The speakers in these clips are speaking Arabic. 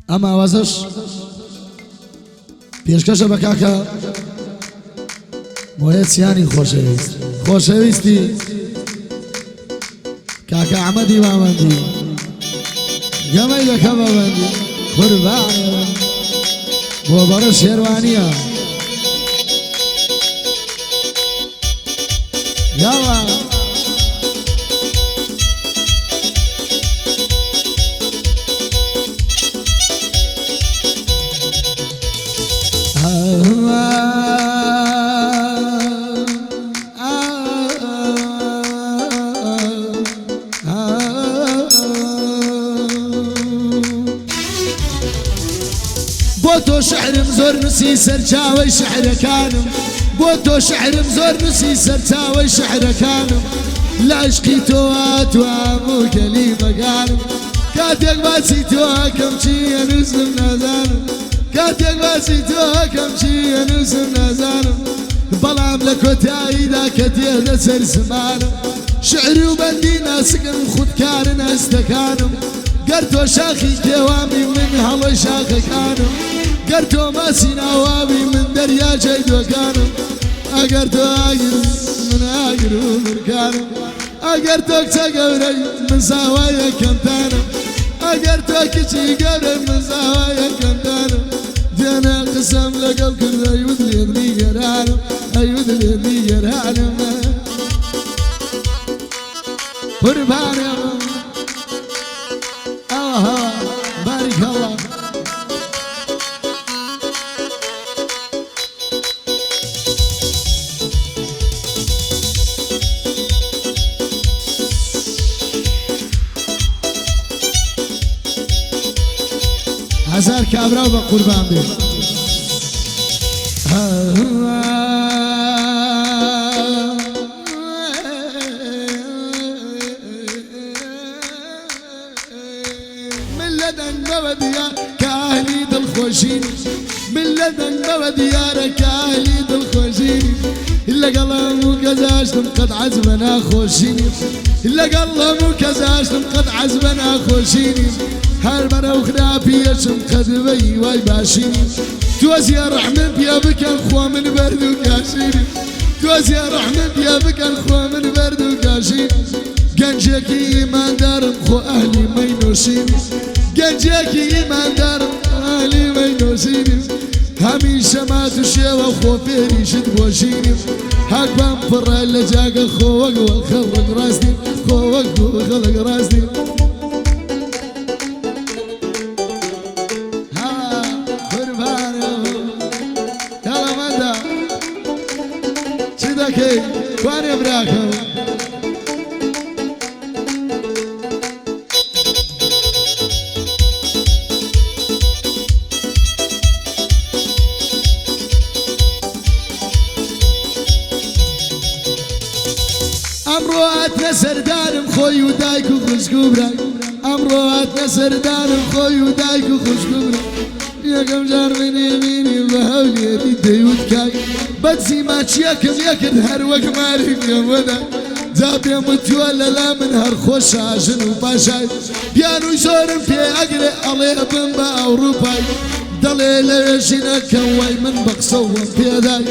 اما وزش پیشکش بکاکا موید سیانی خوشویستی کاکا عمدی و عمدی گمی دکا ببندی قربان بو برا شیروانیا یالا بوتو شعر مزور نسي سرچاوي شعر كانم بوتو شعر مزور نسي سرچاوي شعر كانم لا عشقي توات وامو كلمة قانم كاتيك باسي توكم شي نسم نزانم كاتيك باسي توكم شي نسم نزانم بلام لكوتاي دا كتيه نسر سمانم شعري وبندي ناسكن خود كارن استكانم قرتو شاخي كوامي من هوا شاخي كانم قرتو ماسي نوابي من دريا جيدو كانم قرتو آقر من آقر ومركانم قرتو كتا قوري من زاوايا كمتانم قرتو كتي قوري من زاوايا كمتانم دينا قسم لقل كل أيود ليدني قرانم أيود ليدني قرانم قربانم بارك الله هزار كابرا وقربان بي من لدن بوديار كاهلي دلخوشيني من لدن بوديار كاهلي دلخوشيني إلا قلمو كزاشتم قد عزبنا خوشيني إلا قلمو كزاشتم قد عزبنا خوشيني هالمرة وخلافيشم قد بي واي باشيني توزي رحمة يا بك الخوا من برد وكاشيني توزي رحمة يا بك الخوا من برد وكاشيني قنجاكي إيمان دارم خو أهلي ما ينوشيني قنجاكي إيمان دارم أهلي ما ينوشيني هميشه ما تشيوه خو فيري شد بوشيني هاك بنفر اللي جاك خوك وخلق راسني خوك وخلق راسني وأنا براكم أمروات سردانم خوي ودايك وخشكو براك أمروات سردانم خوي ودايك وخشكو براك يا كم جار من يميني بهولي يدي ودكاي بدزي ما تشيكم يكن هروك مالي يمدا زاب متولى لا من هالخوش عشان وباشاي بيانو يزورم في أقري عليه بنبا أوروباي دليل يشينا كواي من بقصوم في داي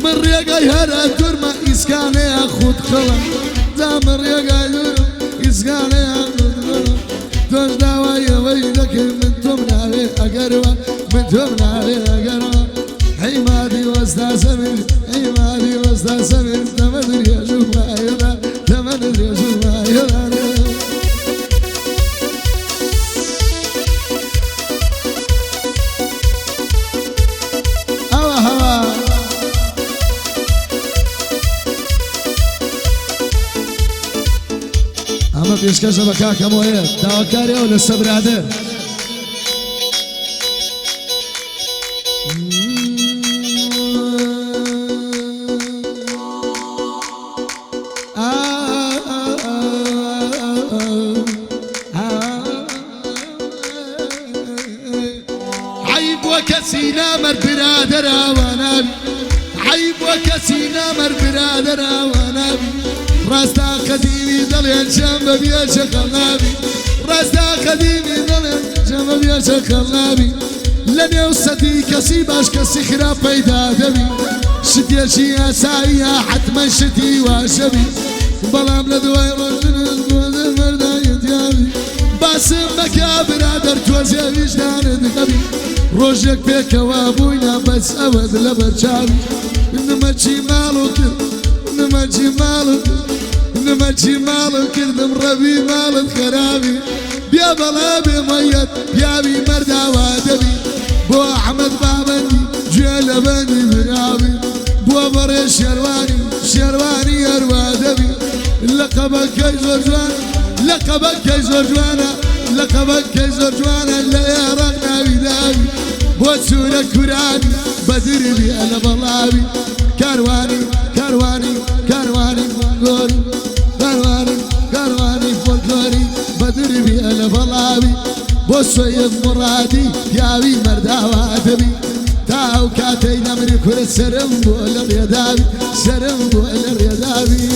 من ريقاي هرا ترما إسكاني أخوت خلم دا من ريقاي إسكاني أخوت خلم توش داواي ويدك من تمناوي أقروا من تمناوي أقروا حمادي واستعسمر حمادي واستعسمر تمدري أشوف عيونا تمدري أشوف عيونا هوا هوا أما بيشكش بكاكا مويد داوكاري أو لسه برادر وكسينا مر برادر ونبي عيب وكسينا مر برادر ونبي راستا قديمي ضل ينشم بيا شغل نبي راستا قديمي ضل جەمە بێژە خەڵابی لە نێو سەدی کەسی باش کەسی خراپ پەیدا دەبی شتێکی ئاساییە حتمە شتی واشەبی بەڵام لە دوای ڕۆژنت بۆزە مەردایەتیابی باسم بەکە برادەر تۆزێ ویژدانت هەبی ڕۆژێک پێکەوە بووینە بەس ئەوەت لە بەرچاوی نمەچی ماڵ و کرد نمەچی ماڵ و کرد نمەچی ماڵ و کردم ڕەوی ماڵت خەراوی بیا بەڵێ بێمەیەت پیاوی مەرداوا دەبی بۆ ئەحمەد بابەندی گوێ لە بەندی براوی بۆ بەڕێ شێروانی هەروە دەبی لەقەبەکەی زۆر جوانە لەقەبەکەی زۆر جوانە لەقەبەکەی زۆر جوانە لە ئێڕەق ناوی داوی بۆ چوونە کورانی بەدربی ئەلە بەڵاوی کاروانی کاروانی کاروانی فۆلکلۆری کاروانی کاروانی فۆلکلۆری بەدربی ئەلە بەڵاوی بۆ سۆیەد مڕادی پیاوی مەرداوا دەبی تا ئەو کاتەی نەمری کورت سەرم بۆ لە ڕێداوی سەرم بۆ لە ڕێداوی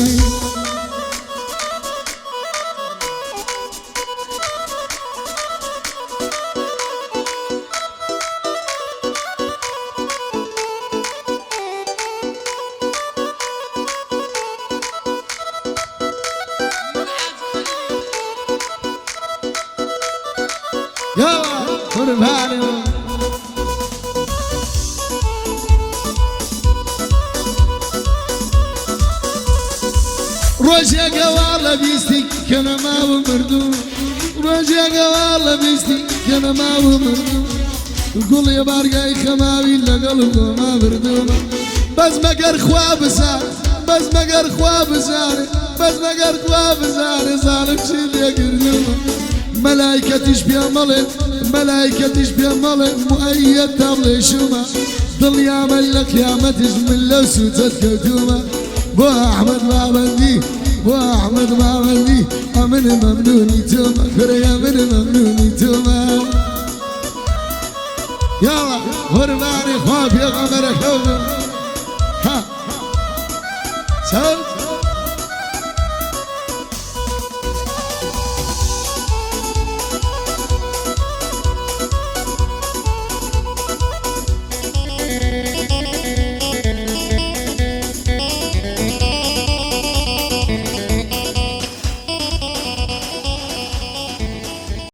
ڕۆژێکە واڵە بیستی کە نەماوە مردوو ڕۆژێکە واڵە بیستی کە نەماوە مردوو گوڵی بارگای خەماوی لەگەڵ گۆما بردوومە بەس مەگەر خوا بزانێ بەس مەگەر خوا بزانێ بەس مەگەر خوا بزانێ زاڵم چی لێکردوومە مەلایکەتیش پێ مەڵێ مەلایکەتیش پێ مەڵێ موعەیەت تا بڵێشومە دڵیامە لە قیامەتیش من لەو سوجەت کەوتومە بۆ ئەحمەد بابەندی بۆ ئەحمەد بابەندی ئەمن مەمنونی تۆمە کوڕە من مەمنونی تۆمە یاڵا قوربانی خوا پێغەمبەرەکەوتم ها چەند